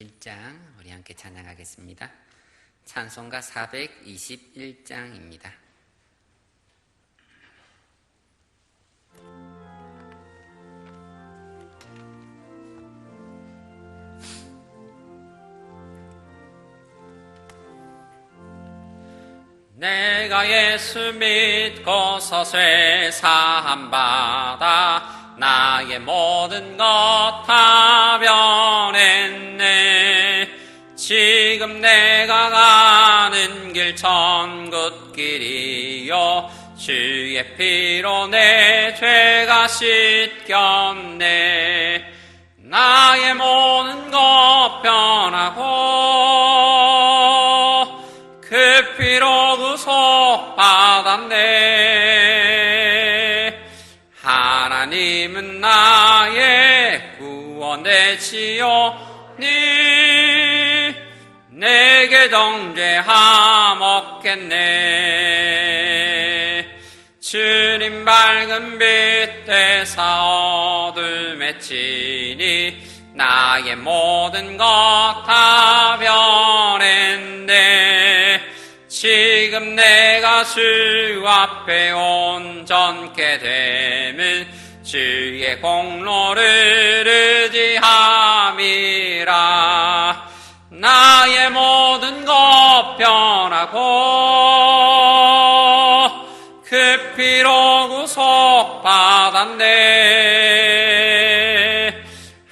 1장 우리 함께 찬양하겠습니다. 찬송가 421장입니다. 내가 예수 믿고서 쇠사함받아 나의 모든 것 다 변했네. 지금 내가 가는 길 천국길이요 주의 피로 내 죄가 씻겼네. 나의 모든 것 변하고 그 피로 구속받았네. 하나님은 나의 구원되시오니 내게 정죄함 없겠네. 주님 밝은 빛 되사 어둠에 치니 나의 모든 것 다 변했네. 지금 내가 주 앞에 온전케 됨은 주의 공로를 의지함이라. 나의 모든 것 변하고 그 피로 구속받았네.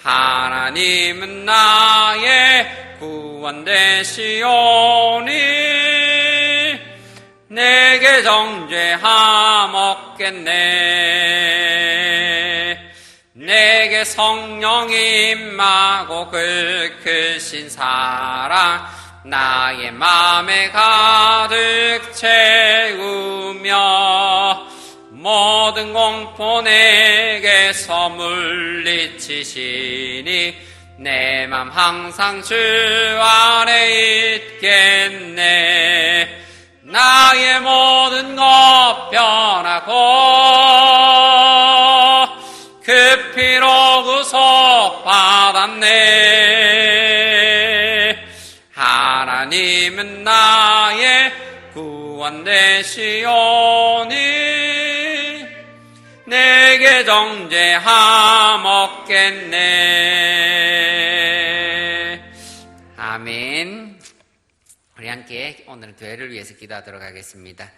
하나님은 나의 구원 되시오니 내게 정죄함 없겠네. 내게 성령 임하고 그 크신 사랑 나의 맘에 가득 채우며 모든 공포 내게서 물리치시니 내 맘 항상 주 안에 있겠네. 나의 모든 것 변하고 그 피로 구속받았네. 하나님은 나의 구원 되시오니 내게 정죄함 없겠네. 아멘. 우리 함께 오늘 교회를 위해서 기도하도록 하겠습니다.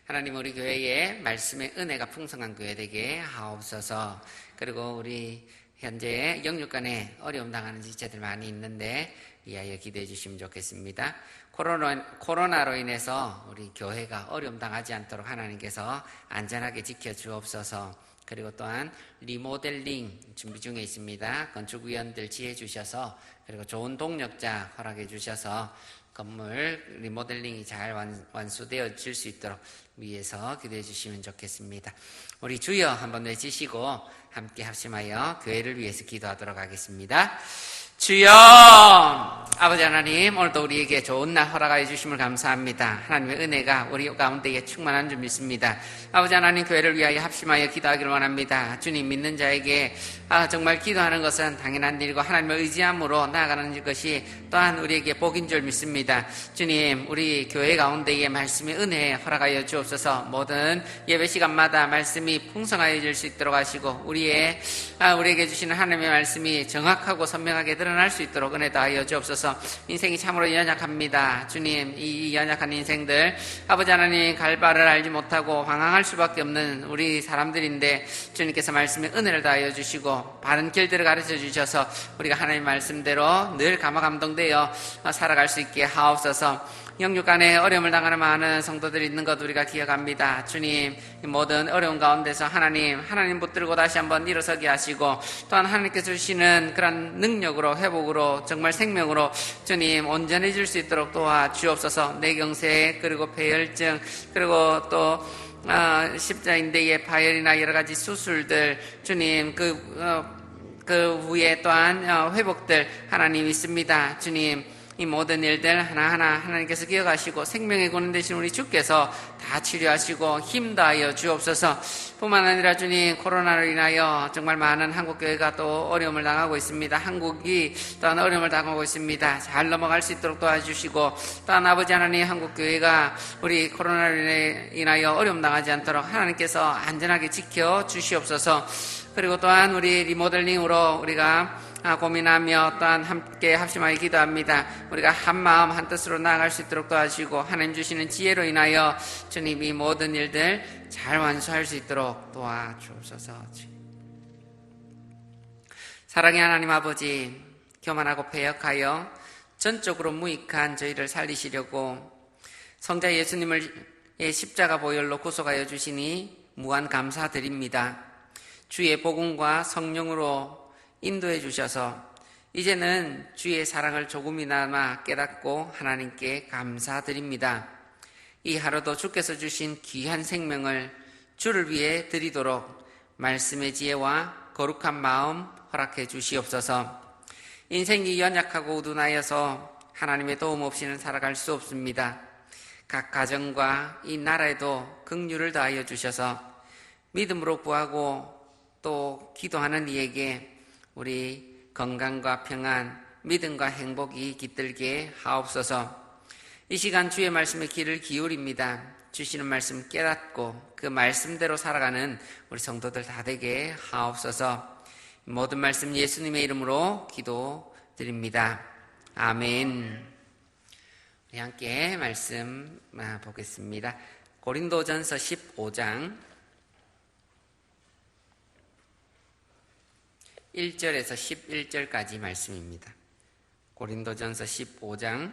하나님, 우리 교회에 말씀의 은혜가 풍성한 교회 되게 하옵소서. 그리고 우리 현재 영육간에 어려움 당하는 지체들 많이 있는데 위하여 기도해 주시면 좋겠습니다. 코로나로 인해서 우리 교회가 어려움 당하지 않도록 하나님께서 안전하게 지켜주옵소서. 그리고 또한 리모델링 준비 중에 있습니다. 건축위원들 지혜 주셔서, 그리고 좋은 동력자 허락해 주셔서 건물 리모델링이 잘 완수되어질 수 있도록 위해서 기도해 주시면 좋겠습니다. 우리 주여 한번 외치시고 함께 합심하여 교회를 위해서 기도하도록 하겠습니다. 주여, 아버지 하나님, 오늘도 우리에게 좋은 날 허락하여 주심을 감사합니다. 하나님의 은혜가 우리 가운데에 충만한 줄 믿습니다. 아버지 하나님, 교회를 위하여 합심하여 기도하기를 원합니다. 주님, 믿는 자에게 정말 기도하는 것은 당연한 일이고 하나님을 의지함으로 나아가는 것이 또한 우리에게 복인 줄 믿습니다. 주님, 우리 교회 가운데에 말씀의 은혜 허락하여 주옵소서. 모든 예배 시간마다 말씀이 풍성하여질 수 있도록 하시고 우리에게 주시는 하나님의 말씀이 정확하고 선명하게 드러날 수 있도록 은혜 다하여 주옵소서. 인생이 참으로 연약합니다. 주님, 이 연약한 인생들 아버지 하나님, 갈 바를 알지 못하고 방황할 수밖에 없는 우리 사람들인데 주님께서 말씀의 은혜를 다하여 주시고 바른 길들을 가르쳐 주셔서 우리가 하나님 말씀대로 늘 감화감동되어 살아갈 수 있게 하옵소서. 영육간에 어려움을 당하는 많은 성도들이 있는 것 우리가 기억합니다. 주님, 모든 어려운 가운데서 하나님 붙들고 다시 한번 일어서게 하시고 또한 하나님께서 주시는 그런 능력으로, 회복으로, 정말 생명으로 주님 온전해질 수 있도록 도와주옵소서. 뇌경색, 그리고 폐혈증, 그리고 또 십자인대의 파열이나 여러 가지 수술들, 주님 그 후에 또한 회복들 하나님 있습니다. 주님, 이 모든 일들 하나하나 하나님께서 기억하시고 생명의 근원 되신 우리 주께서 다 치료하시고 힘 다하여 주옵소서. 뿐만 아니라 주님, 코로나로 인하여 정말 많은 한국교회가 또 어려움을 당하고 있습니다. 한국이 또한 어려움을 당하고 있습니다. 잘 넘어갈 수 있도록 도와주시고, 또한 아버지 하나님, 한국교회가 우리 코로나로 인하여 어려움 당하지 않도록 하나님께서 안전하게 지켜 주시옵소서. 그리고 또한 우리 리모델링으로 우리가 고민하며 또한 함께 합심하여 기도합니다. 우리가 한 마음 한 뜻으로 나아갈 수 있도록 도와주시고, 하나님 주시는 지혜로 인하여 주님 이 모든 일들 잘 완수할 수 있도록 도와주옵소서. 사랑의 하나님 아버지, 교만하고 패역하여 전적으로 무익한 저희를 살리시려고 성자 예수님을 십자가 보혈로 구속하여 주시니 무한 감사드립니다. 주의 복음과 성령으로 인도해 주셔서 이제는 주의 사랑을 조금이나마 깨닫고 하나님께 감사드립니다. 이 하루도 주께서 주신 귀한 생명을 주를 위해 드리도록 말씀의 지혜와 거룩한 마음 허락해 주시옵소서. 인생이 연약하고 우둔하여서 하나님의 도움 없이는 살아갈 수 없습니다. 각 가정과 이 나라에도 긍휼을 다하여 주셔서 믿음으로 구하고 또 기도하는 이에게 우리 건강과 평안, 믿음과 행복이 깃들게 하옵소서. 이 시간 주의 말씀에 귀를 기울입니다. 주시는 말씀 깨닫고 그 말씀대로 살아가는 우리 성도들 다 되게 하옵소서. 모든 말씀 예수님의 이름으로 기도드립니다. 아멘. 우리 함께 말씀 보겠습니다. 고린도전서 15장 1절에서 11절까지 말씀입니다. 고린도전서 15장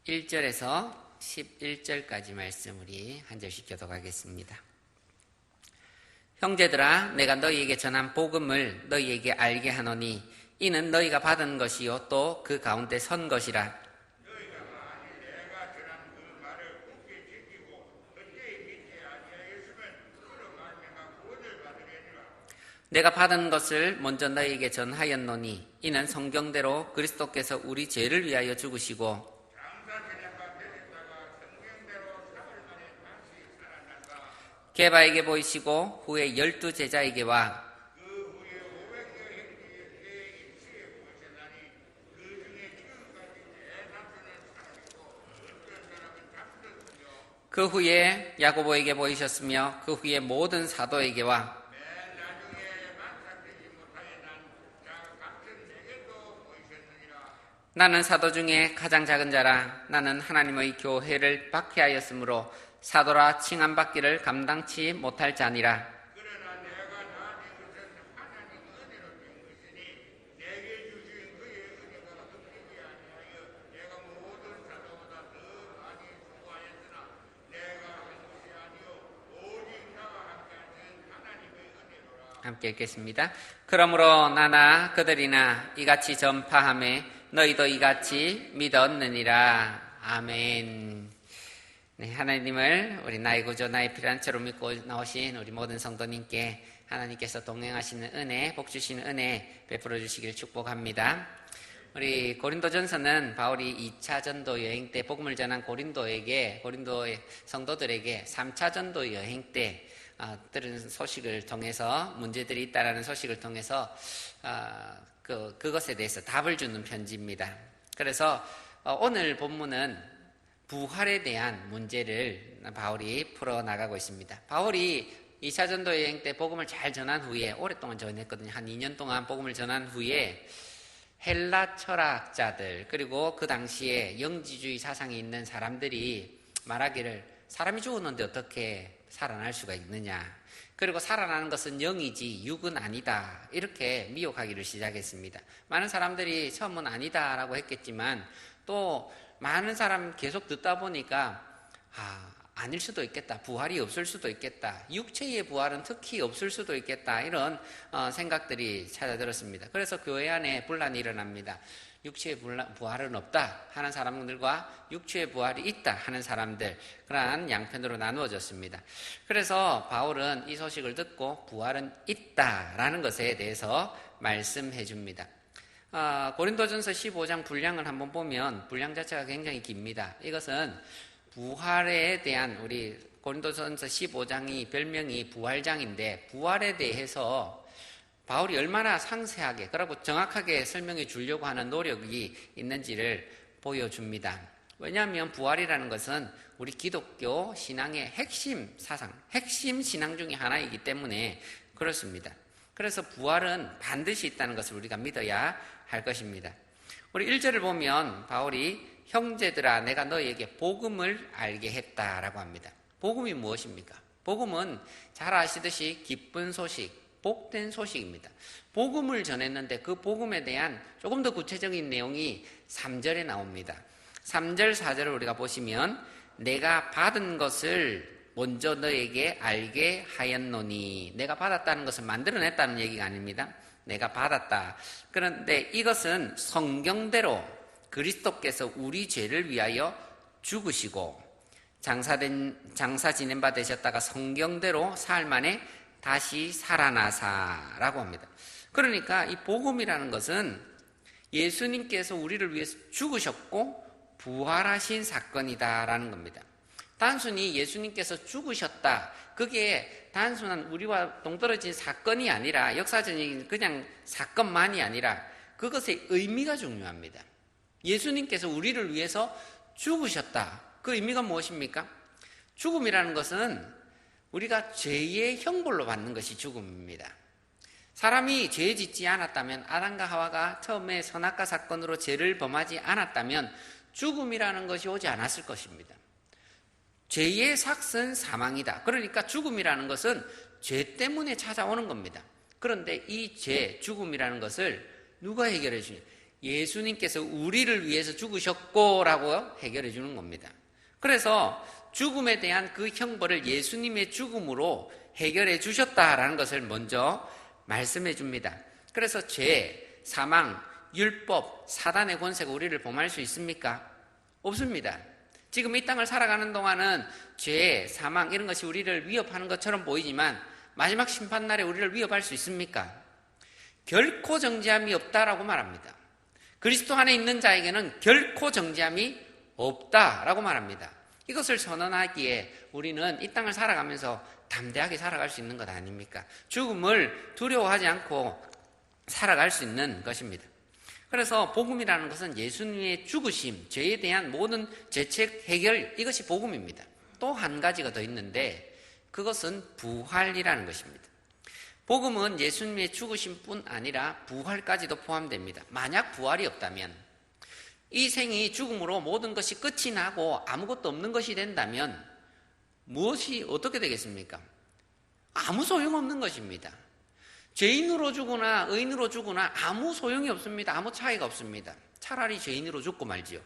1절에서 11절까지 말씀 우리 한 절씩 교독하겠습니다. 형제들아, 내가 너희에게 전한 복음을 너희에게 알게 하노니 이는 너희가 받은 것이요 또 그 가운데 선 것이라. 내가 받은 것을 먼저 너희에게 전하였노니 이는 성경대로 그리스도께서 우리 죄를 위하여 죽으시고 게바에게 보이시고 후에 12 제자에게와 그 후에 야고보에게 보이셨으며 그 후에 모든 사도에게와 나는 사도 중에 가장 작은 자라. 나는 하나님의 교회를 박해하였으므로 사도라 칭함받기를 감당치 못할 자니라. 함께 읽겠습니다. 그러므로 나나 그들이나 이같이 전파하매 너희도 이같이 믿었느니라. 아멘. 네, 하나님을 우리 나의 구주 나의 피난처로 믿고 나오신 우리 모든 성도님께 하나님께서 동행하시는 은혜, 복 주시는 은혜 베풀어 주시길 축복합니다. 우리 고린도전서는 바울이 2차 전도 여행 때 복음을 전한 고린도의 성도들에게 3차 전도 여행 때 들은 소식을 통해서 문제들이 있다라는 소식을 통해서 그것에 대해서 답을 주는 편지입니다. 그래서 오늘 본문은 부활에 대한 문제를 바울이 풀어나가고 있습니다. 바울이 2차 전도 여행 때 복음을 잘 전한 후에 오랫동안 전했거든요. 한 2년 동안 복음을 전한 후에 헬라 철학자들 그리고 그 당시에 영지주의 사상이 있는 사람들이 말하기를 사람이 죽었는데 어떻게 살아날 수가 있느냐. 그리고 살아나는 것은 영이지 육은 아니다. 이렇게 미혹하기를 시작했습니다. 많은 사람들이 처음은 아니다라고 했겠지만 또 많은 사람 계속 듣다 보니까 아닐 수도 있겠다. 부활이 없을 수도 있겠다. 육체의 부활은 특히 없을 수도 있겠다. 이런 생각들이 찾아들었습니다. 그래서 교회 안에 분란이 일어납니다. 육체의 부활은 없다 하는 사람들과 육체의 부활이 있다 하는 사람들, 그러한 양편으로 나누어졌습니다. 그래서 바울은 이 소식을 듣고 부활은 있다라는 것에 대해서 말씀해 줍니다. 고린도전서 15장 분량을 한번 보면 분량 자체가 굉장히 깁니다. 이것은 부활에 대한 우리 고린도전서 15장이 별명이 부활장인데 부활에 대해서 바울이 얼마나 상세하게 그리고 정확하게 설명해 주려고 하는 노력이 있는지를 보여줍니다. 왜냐하면 부활이라는 것은 우리 기독교 신앙의 핵심 사상, 핵심 신앙 중에 하나이기 때문에 그렇습니다. 그래서 부활은 반드시 있다는 것을 우리가 믿어야 할 것입니다. 우리 1절을 보면 바울이 형제들아 내가 너희에게 복음을 알게 했다라고 합니다. 복음이 무엇입니까? 복음은 잘 아시듯이 기쁜 소식, 복된 소식입니다. 복음을 전했는데 그 복음에 대한 조금 더 구체적인 내용이 3절에 나옵니다. 3절, 4절을 우리가 보시면 내가 받은 것을 먼저 너에게 알게 하였노니 내가 받았다는 것을 만들어냈다는 얘기가 아닙니다. 내가 받았다. 그런데 이것은 성경대로 그리스도께서 우리 죄를 위하여 죽으시고 장사 지낸 바 되셨다가 성경대로 사흘 만에 다시 살아나사라고 합니다. 그러니까 이 복음이라는 것은 예수님께서 우리를 위해서 죽으셨고 부활하신 사건이다라는 겁니다. 단순히 예수님께서 죽으셨다. 그게 단순한 우리와 동떨어진 사건이 아니라 역사적인 그냥 사건만이 아니라 그것의 의미가 중요합니다. 예수님께서 우리를 위해서 죽으셨다. 그 의미가 무엇입니까? 죽음이라는 것은 우리가 죄의 형벌로 받는 것이 죽음입니다. 사람이 죄 짓지 않았다면 아담과 하와가 처음에 선악과 사건으로 죄를 범하지 않았다면 죽음이라는 것이 오지 않았을 것입니다. 죄의 삭은 사망이다. 그러니까 죽음이라는 것은 죄 때문에 찾아오는 겁니다. 그런데 이 죄, 죽음이라는 것을 누가 해결해 주냐? 예수님께서 우리를 위해서 죽으셨고라고 해결해 주는 겁니다. 그래서 죽음에 대한 그 형벌을 예수님의 죽음으로 해결해 주셨다라는 것을 먼저 말씀해 줍니다. 그래서 죄, 사망, 율법, 사단의 권세가 우리를 범할 수 있습니까? 없습니다. 지금 이 땅을 살아가는 동안은 죄, 사망 이런 것이 우리를 위협하는 것처럼 보이지만 마지막 심판날에 우리를 위협할 수 있습니까? 결코 정죄함이 없다라고 말합니다. 그리스도 안에 있는 자에게는 결코 정죄함이 없다라고 말합니다. 이것을 선언하기에 우리는 이 땅을 살아가면서 담대하게 살아갈 수 있는 것 아닙니까? 죽음을 두려워하지 않고 살아갈 수 있는 것입니다. 그래서 복음이라는 것은 예수님의 죽으심, 죄에 대한 모든 죄책 해결, 이것이 복음입니다. 또 한 가지가 더 있는데 그것은 부활이라는 것입니다. 복음은 예수님의 죽으심뿐 아니라 부활까지도 포함됩니다. 만약 부활이 없다면 이 생이 죽음으로 모든 것이 끝이 나고 아무것도 없는 것이 된다면 무엇이 어떻게 되겠습니까? 아무 소용없는 것입니다. 죄인으로 죽으나 의인으로 죽으나 아무 소용이 없습니다. 아무 차이가 없습니다. 차라리 죄인으로 죽고 말지요.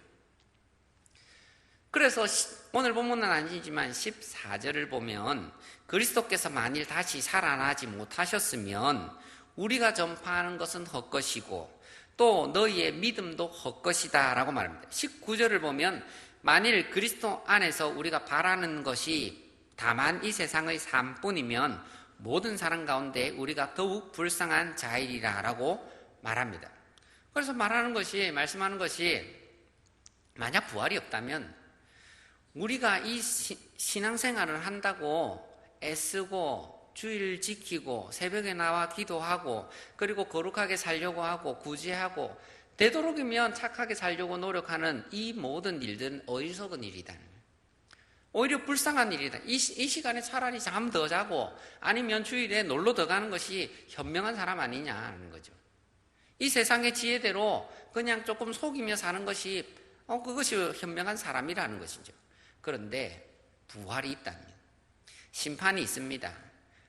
그래서 오늘 본문은 아니지만 14절을 보면 그리스도께서 만일 다시 살아나지 못하셨으면 우리가 전파하는 것은 헛것이고 또 너희의 믿음도 헛것이다 라고 말합니다. 19절을 보면 만일 그리스도 안에서 우리가 바라는 것이 다만 이 세상의 삶뿐이면 모든 사람 가운데 우리가 더욱 불쌍한 자이리라 라고 말합니다. 그래서 말씀하는 것이 만약 부활이 없다면 우리가 이 신앙생활을 한다고 애쓰고 주일 지키고 새벽에 나와 기도하고 그리고 거룩하게 살려고 하고 구제하고 되도록이면 착하게 살려고 노력하는 이 모든 일들은 어리석은 일이다. 오히려 불쌍한 일이다. 이 시간에 차라리 잠 더 자고 아니면 주일에 놀러 더 가는 것이 현명한 사람 아니냐는 거죠. 이 세상의 지혜대로 그냥 조금 속이며 사는 것이 그것이 현명한 사람이라는 것이죠. 그런데 부활이 있다면 심판이 있습니다.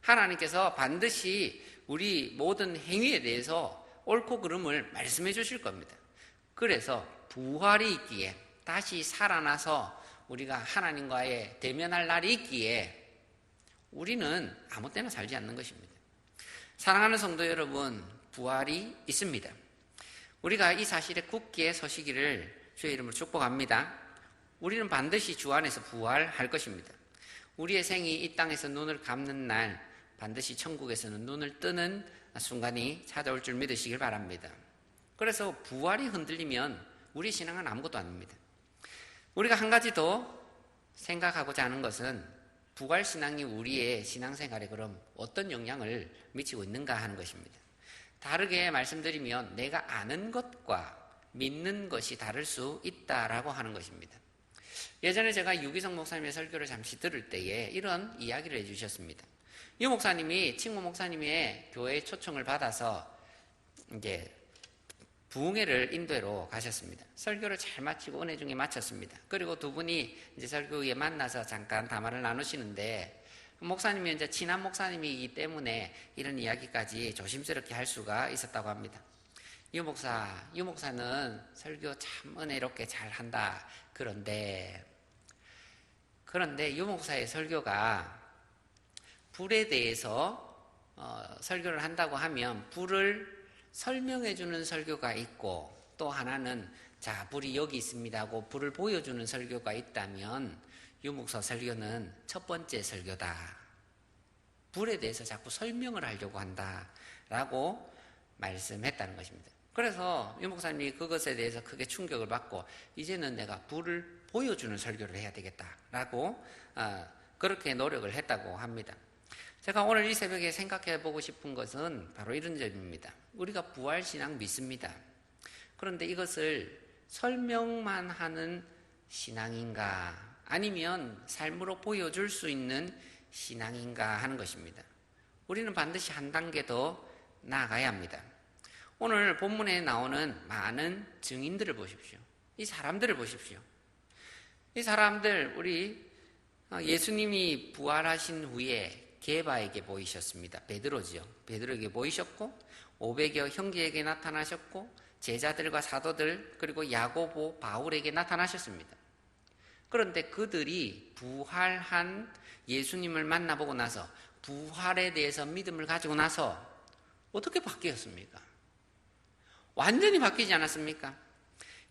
하나님께서 반드시 우리 모든 행위에 대해서 옳고 그름을 말씀해 주실 겁니다. 그래서 부활이 있기에 다시 살아나서 우리가 하나님과의 대면할 날이 있기에 우리는 아무 때나 살지 않는 것입니다. 사랑하는 성도 여러분, 부활이 있습니다. 우리가 이 사실에 굳게 서시기를 주의 이름으로 축복합니다. 우리는 반드시 주 안에서 부활할 것입니다. 우리의 생이 이 땅에서 눈을 감는 날 반드시 천국에서는 눈을 뜨는 순간이 찾아올 줄 믿으시길 바랍니다. 그래서 부활이 흔들리면 우리 신앙은 아무것도 아닙니다. 우리가 한 가지 더 생각하고자 하는 것은 부활 신앙이 우리의 신앙생활에 그럼 어떤 영향을 미치고 있는가 하는 것입니다. 다르게 말씀드리면 내가 아는 것과 믿는 것이 다를 수 있다라고 하는 것입니다. 예전에 제가 유기성 목사님의 설교를 잠시 들을 때에 이런 이야기를 해주셨습니다. 유 목사님이 친구 목사님의 교회 초청을 받아서 이제 부흥회를 인도로 가셨습니다. 설교를 잘 마치고 은혜 중에 마쳤습니다. 그리고 두 분이 이제 설교 후에 만나서 잠깐 담화를 나누시는데 목사님이 이제 친한 목사님이기 때문에 이런 이야기까지 조심스럽게 할 수가 있었다고 합니다. 유 목사는 설교 참 은혜롭게 잘 한다. 그런데 유 목사의 설교가 불에 대해서 설교를 한다고 하면 불을 설명해 주는 설교가 있고 또 하나는 자 불이 여기 있습니다 하고 불을 보여주는 설교가 있다면 유 목사 설교는 첫 번째 설교다. 불에 대해서 자꾸 설명을 하려고 한다라고 말씀했다는 것입니다. 그래서 유 목사님이 그것에 대해서 크게 충격을 받고 이제는 내가 불을 보여주는 설교를 해야 되겠다라고 그렇게 노력을 했다고 합니다. 제가 오늘 이 새벽에 생각해 보고 싶은 것은 바로 이런 점입니다. 우리가 부활신앙 믿습니다. 그런데 이것을 설명만 하는 신앙인가 아니면 삶으로 보여줄 수 있는 신앙인가 하는 것입니다. 우리는 반드시 한 단계 더 나아가야 합니다. 오늘 본문에 나오는 많은 증인들을 보십시오. 이 사람들을 보십시오. 이 사람들 우리 예수님이 부활하신 후에 게바에게 보이셨습니다. 베드로지요. 베드로에게 보이셨고 500여 형제에게 나타나셨고 제자들과 사도들 그리고 야고보 바울에게 나타나셨습니다. 그런데 그들이 부활한 예수님을 만나보고 나서 부활에 대해서 믿음을 가지고 나서 어떻게 바뀌었습니까? 완전히 바뀌지 않았습니까?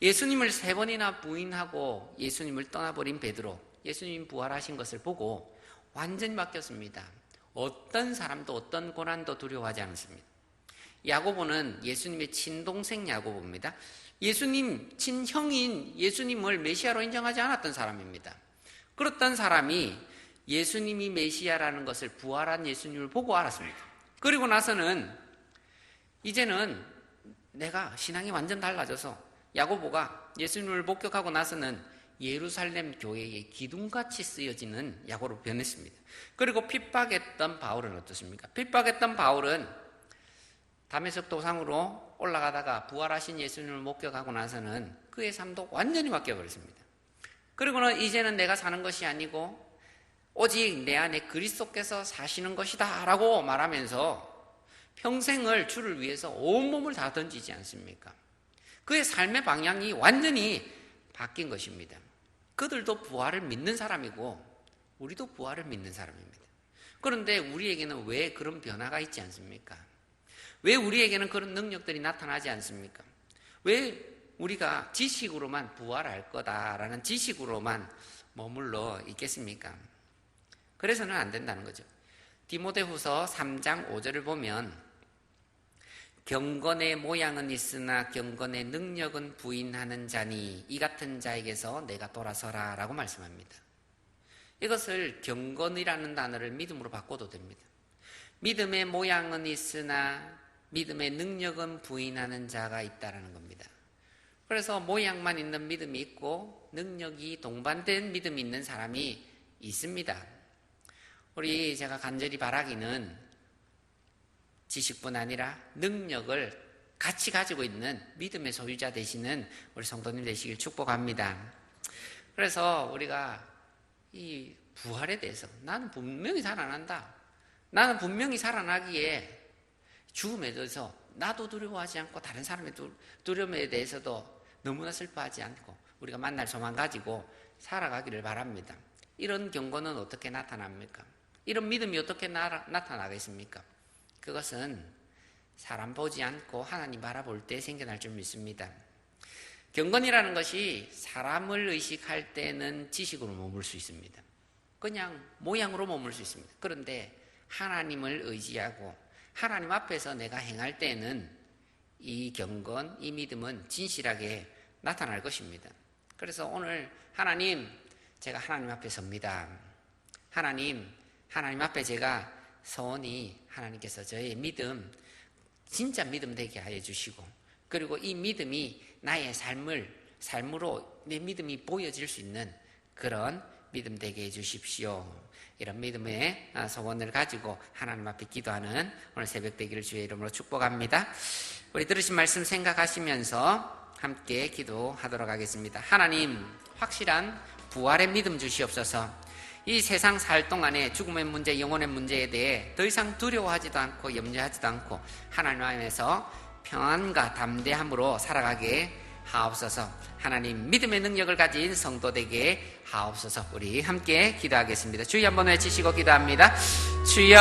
예수님을 3번이나 부인하고 예수님을 떠나버린 베드로, 예수님 부활하신 것을 보고 완전히 바뀌었습니다. 어떤 사람도 어떤 고난도 두려워하지 않습니다. 야고보는 예수님의 친동생 야고보입니다. 예수님 친형인 예수님을 메시아로 인정하지 않았던 사람입니다. 그렇던 사람이 예수님이 메시아라는 것을 부활한 예수님을 보고 알았습니다. 그리고 나서는 이제는 내가 신앙이 완전 달라져서 야고보가 예수님을 목격하고 나서는 예루살렘 교회의 기둥같이 쓰여지는 야고보로 변했습니다. 그리고 핍박했던 바울은 어떻습니까? 핍박했던 바울은 다메섹 도상으로 올라가다가 부활하신 예수님을 목격하고 나서는 그의 삶도 완전히 바뀌어버렸습니다. 그리고는 이제는 내가 사는 것이 아니고 오직 내 안에 그리스도께서 사시는 것이다 라고 말하면서 평생을 주를 위해서 온몸을 다 던지지 않습니까? 그의 삶의 방향이 완전히 바뀐 것입니다. 그들도 부활을 믿는 사람이고 우리도 부활을 믿는 사람입니다. 그런데 우리에게는 왜 그런 변화가 있지 않습니까? 왜 우리에게는 그런 능력들이 나타나지 않습니까? 왜 우리가 지식으로만 부활할 거다라는 지식으로만 머물러 있겠습니까? 그래서는 안 된다는 거죠. 디모데후서 3장 5절을 보면 경건의 모양은 있으나 경건의 능력은 부인하는 자니 이 같은 자에게서 내가 돌아서라 라고 말씀합니다. 이것을 경건이라는 단어를 믿음으로 바꿔도 됩니다. 믿음의 모양은 있으나 믿음의 능력은 부인하는 자가 있다라는 겁니다. 그래서 모양만 있는 믿음이 있고 능력이 동반된 믿음이 있는 사람이 있습니다. 제가 간절히 바라기는 지식뿐 아니라 능력을 같이 가지고 있는 믿음의 소유자 되시는 우리 성도님 되시길 축복합니다. 그래서 우리가 이 부활에 대해서 나는 분명히 살아난다. 나는 분명히 살아나기에 죽음에 대해서 나도 두려워하지 않고 다른 사람의 두려움에 대해서도 너무나 슬퍼하지 않고 우리가 만날 소망 가지고 살아가기를 바랍니다. 이런 경고는 어떻게 나타납니까? 이런 믿음이 어떻게 나타나겠습니까? 그것은 사람 보지 않고 하나님 바라볼 때 생겨날 줄 믿습니다. 경건이라는 것이 사람을 의식할 때는 지식으로 머물 수 있습니다. 그냥 모양으로 머물 수 있습니다. 그런데 하나님을 의지하고 하나님 앞에서 내가 행할 때는 이 경건, 이 믿음은 진실하게 나타날 것입니다. 그래서 오늘 하나님, 제가 하나님 앞에 섭니다. 하나님 앞에 제가 서원이 하나님께서 저의 믿음, 진짜 믿음 되게 하여 주시고, 그리고 이 믿음이 나의 삶으로 내 믿음이 보여질 수 있는 그런 믿음 되게 해 주십시오. 이런 믿음의 소원을 가지고 하나님 앞에 기도하는 오늘 새벽 되기를 주의 이름으로 축복합니다. 우리 들으신 말씀 생각하시면서 함께 기도하도록 하겠습니다. 하나님, 확실한 부활의 믿음 주시옵소서. 이 세상 살 동안에 죽음의 문제, 영혼의 문제에 대해 더 이상 두려워하지도 않고 염려하지도 않고 하나님 안에서 평안과 담대함으로 살아가게 하옵소서. 하나님, 믿음의 능력을 가진 성도 되게 하옵소서. 우리 함께 기도하겠습니다. 주여 한번 외치시고 기도합니다. 주여,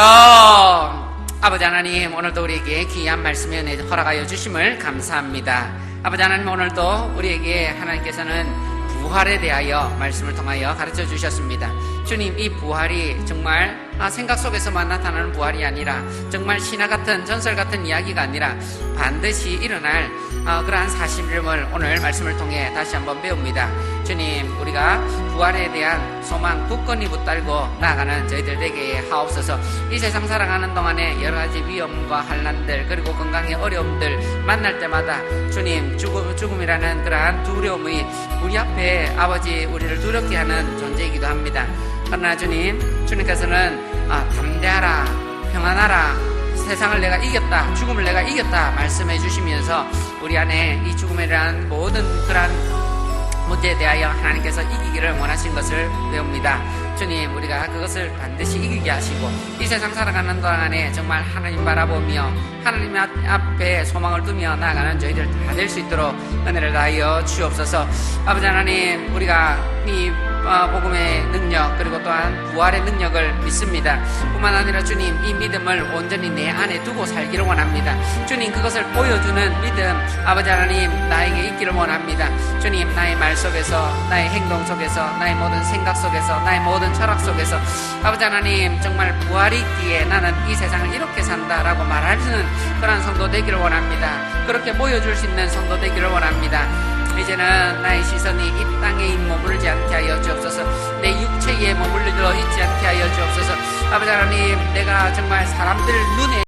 아버지 하나님, 오늘도 우리에게 귀한 말씀의 은혜 허락하여 주심을 감사합니다. 아버지 하나님, 오늘도 우리에게 하나님께서는 부활에 대하여 말씀을 통하여 가르쳐 주셨습니다. 주님, 이 부활이 정말 생각 속에서만 나타나는 부활이 아니라 정말 신화 같은, 전설 같은 이야기가 아니라 반드시 일어날 그러한 사실임을 오늘 말씀을 통해 다시 한번 배웁니다. 주님, 우리가 부활에 대한 소망 굳건히 붙들고 나아가는 저희들 되게 하옵소서. 이 세상 살아가는 동안에 여러 가지 위험과 환난들, 그리고 건강의 어려움들 만날 때마다 주님, 죽음이라는 그러한 두려움이 우리 앞에 아버지 우리를 두렵게 하는 존재이기도 합니다. 그러나 주님께서는 담대하라, 평안하라, 세상을 내가 이겼다, 죽음을 내가 이겼다 말씀해 주시면서 우리 안에 이 죽음에 대한 모든 그러한 문제에 대하여 하나님께서 이기기를 원하신 것을 배웁니다. 주님, 우리가 그것을 반드시 이기게 하시고 이 세상 살아가는 동안에 정말 하나님 바라보며 하나님 앞에 소망을 두며 나아가는 저희들 다 될 수 있도록 은혜를 다하여 주옵소서. 아버지 하나님, 우리가 이 복음의 능력, 그리고 또한 부활의 능력을 믿습니다. 뿐만 아니라 주님, 이 믿음을 온전히 내 안에 두고 살기를 원합니다. 주님, 그것을 보여주는 믿음, 아버지 하나님, 나에게 있기를 원합니다. 주님, 나의 말 속에서, 나의 행동 속에서, 나의 모든 생각 속에서, 나의 모든 철학 속에서 아버지 하나님, 정말 부활이 있기에 나는 이 세상을 이렇게 산다라고 말하는 그런 성도 되기를 원합니다. 그렇게 보여줄 수 있는 성도 되기를 원합니다. 이제는 나의 시선이 이 땅에 머무르지 않게 하여 주옵소서. 내 육체에 머물러 있지 않게 하여 주옵소서. 아버지 하나님, 내가 정말 사람들 눈에